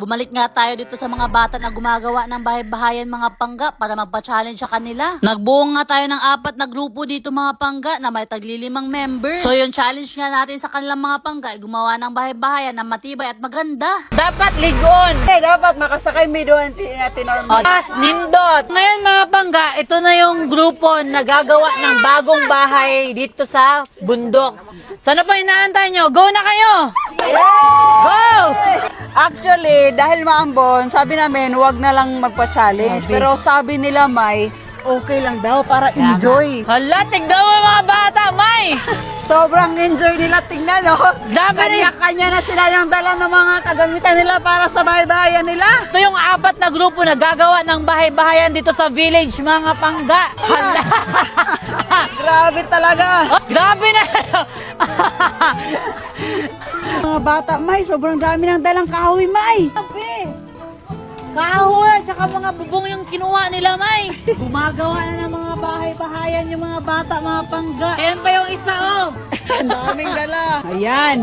Bumalik nga tayo dito sa mga bata na gumagawa ng bahay-bahayan mga pangga para magpa-challenge sa kanila. Nagbuo nga tayo ng 4 na grupo dito mga pangga na may taglilimang members. So yung challenge nga natin sa kanilang mga pangga ay gumawa ng bahay-bahayan na matibay at maganda. Dapat ligon. Dapat makasakay may doon natin normal. Pas, nindot. Ngayon mga pangga, ito na yung grupo na gagawa ng bagong bahay dito sa bundok. Sana pa inaantay nyo? Go na kayo! Go! Actually, dahil maambon, sabi namin, wag na lang magpa-challenge. Pero sabi nila, May, okay lang daw para enjoy. Hala, tignan mo mga bata, May! Sobrang enjoy nila tingnan, no? Dapat Kanya-kanya na sila yung dala ng mga kagamitan nila para sa bahay-bahayan nila. ito yung 4 na grupo na gagawa ng bahay-bahayan dito sa village, mga pangga. Hala! Grabe talaga. Grabe na! Mga bata, May, sobrang dami ng dalang kahoy, May. Grabe! Kahoy, tsaka mga bubong yung kinuha nila, May. Gumagawa na ng mga bahay-bahayan yung mga bata, mga pangga. Ayan pa yung isa, oh. Ang daming dala. Ayan.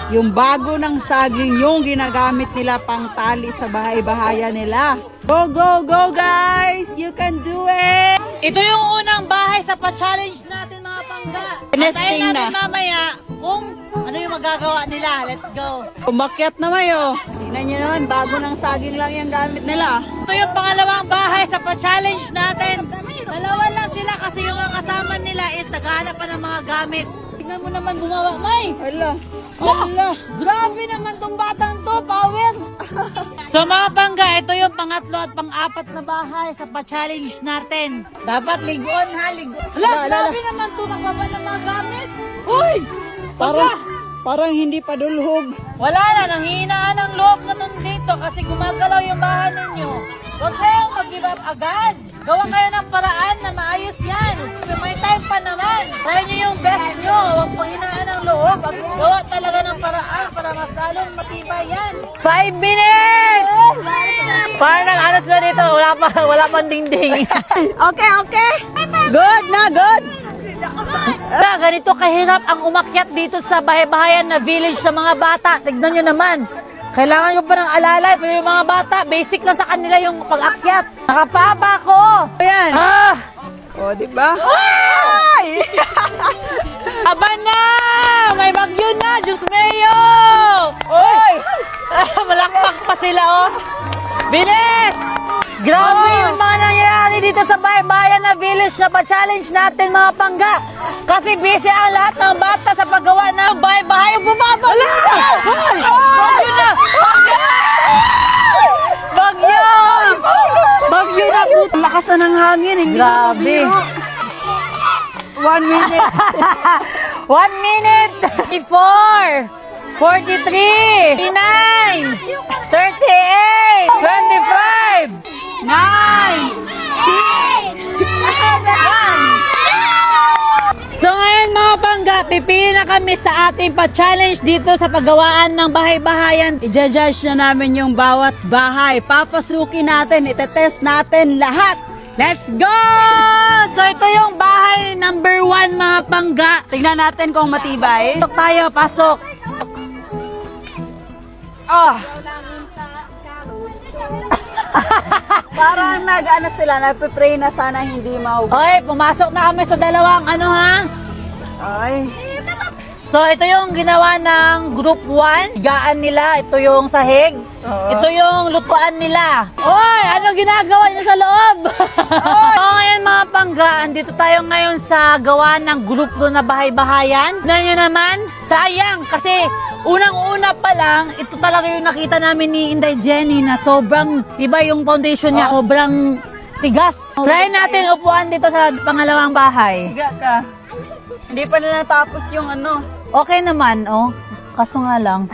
Yung bago ng saging yung ginagamit nila pang tali sa bahay-bahayan nila. Go, go, go, guys! You can do it! Ito yung unang bahay sa pa-challenge natin, mga pangga. Nesting Antayin natin na. mamaya kung ano yung magagawa nila. Let's go. Umakyat na Mayo. Tingnan nyo naman, bago ng saging lang yung gamit nila. Ito yung pangalawang bahay sa pa-challenge natin. Dalawa lang sila kasi yung mga kasama nila is naghahanap pa ng mga gamit. Tingnan mo naman gumawa, May. Hala. Hala. Grabe naman tong batang to, power. So mga pangga, ito yung pangatlo at pang-4 na bahay sa pa-challenge natin. Dapat ligon ha, ligon. Hala, grabe naman to, nagbaba ng mga gamit. Uy! Parang hindi pa dulhog. Wala na, nanghihinaan ang loob na nun dito kasi gumagalaw yung bahay ninyo. Huwag kayong mag-give up agad. Gawa kayo ng paraan na maayos yan. May time pa naman. Try nyo yung best nyo. Huwag panghinaan ang loob. Gawa talaga ng paraan para mas lalong matibay yan. 5 minutes! Parang nag-anas na dito. Wala pang dingding. Okay, okay. Good na, good. Ganito kahirap ang umakyat dito sa bahay-bahayan na village sa mga bata. Tignan nyo naman. Kailangan nyo pa ng alalay. Pero yung mga bata, basic lang sa kanila yung pag-akyat. Nakapapa ko. Ayan. Ah! O, diba? Ay! Aba na! May bagyo na! Diyos mayo! Oy! Malakpak pa sila, oh! Bilis! Grabe yung mga nangyayari dito sa bayan na village na pa-challenge natin, mga pangga. Kasi busy ang lahat ng bata sa paggawa ng bahay-bahay. Bumaba! Hoy! Bagyo na! Bagyo! Bagyo na po! Ang lakas na ng hangin. Hindi Grabe. 1 minute. 1 minute! 44! 43! 39! 38! 25! 9! 6! So ngayon mga pangga, pipili na kami sa ating pa-challenge dito sa paggawaan ng bahay-bahayan. I-judge na namin yung bawat bahay. Papasukin natin, itetest natin lahat. Let's go! So ito yung bahay number 1 mga pangga. Tingnan natin kung matibay. Pasok tayo, pasok. Ah! Parang nag-ano sila, nagpe-pray na sana hindi mahugot. Oy, pumasok na kami sa dalawang ano ha? Ay. So ito yung ginawa ng group 1. Higaan nila, ito yung sahig. Ito yung lutuan nila. Oy, ano ginagawa niyo sa loob? So ngayon mga pangga, andito tayo ngayon sa gawa ng group do na bahay-bahayan. Tignan nyo naman, sayang kasi unang-una pa lang, ito talaga yung nakita namin ni Inday Jenny na sobrang, diba yung foundation niya, sobrang tigas. Try natin upuan dito sa pangalawang bahay. Higa ka. Hindi pa na natapos yung ano. Okay naman, oh. Kaso nga lang.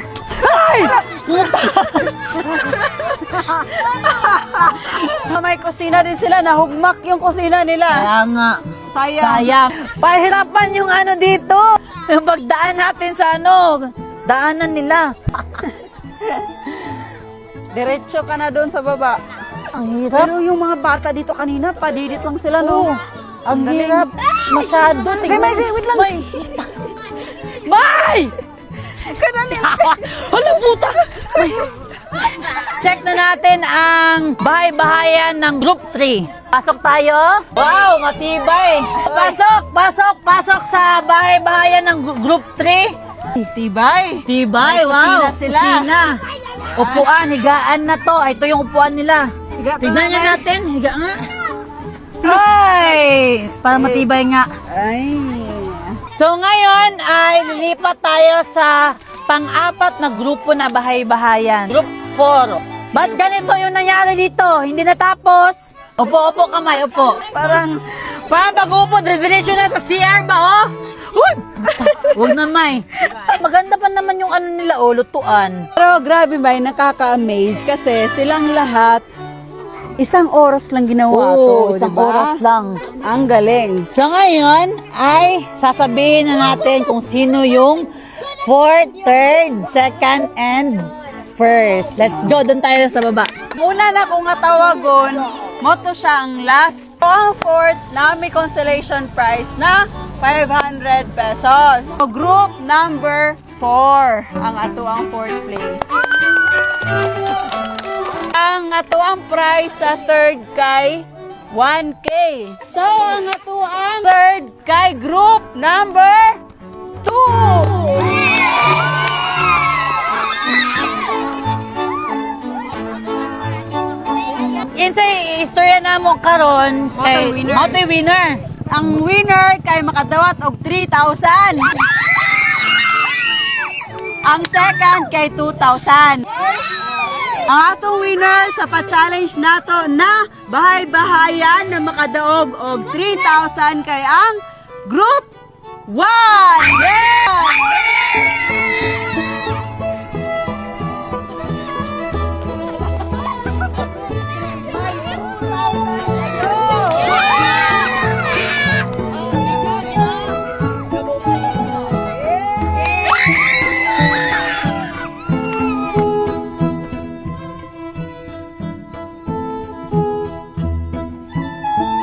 May kusina din sila, nahugmak yung kusina nila. Kaya nga. Sayang. Sayang. Pahirapan yung ano dito. Yung pagdaan natin sa ano. Daanan nila. Diretso ka na doon sa baba. Ang hirap. Pero yung mga bata dito kanina, padilit lang sila, no? Ang hirap. Masyado. Tingnan. May, wait lang. May! Kanalin. Hala puta. Check na natin ang bahay-bahayan ng Group 3. Pasok tayo. Wow, matibay. Pasok sa bahay-bahayan ng Group 3. Tibay. Tibay, May wow. kusina sila. Kusina. Upuan, higaan na to. Ay, ito yung upuan nila. Higa ka Tignan niya naman. natin. Higa nga. Ay, para matibay nga. Ay. So ngayon ay lilipat tayo sa pang-apat na grupo na bahay-bahayan. Group 4. Ba't ganito yung nangyari dito? Hindi natapos. Upo, kamay, upo. Parang Mag-upo, diretso na sa CR ba, oh? Huwag na, May. Maganda pa naman yung ano nila, oh, lutuan. pero grabe ba, nakaka-amaze kasi silang lahat isang oras lang ginawa Oo, to, isang diba? oras lang. Ang galing. So ngayon ay sasabihin na natin kung sino yung 4th, 3rd, 2nd, and 1st. Let's go, doon tayo sa baba. Una na kung tawagon, moto siya ang last. So, ang fourth na may consolation prize na 500 pesos. So, group number 4 ang ato ang fourth place. Ang ato ang prize sa third kay 1K. So, ang ato ang third kay group number 2. Kinsay istorya na mo karon kay winner. multi-winner. Ang winner kay makadawat og 3,000. Ang second kay 2,000. Ang atong winner sa pa-challenge nato na bahay-bahayan na makadaog og 3,000 kay ang Group 1. Yeah!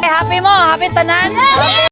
Happy mo, happy tanan.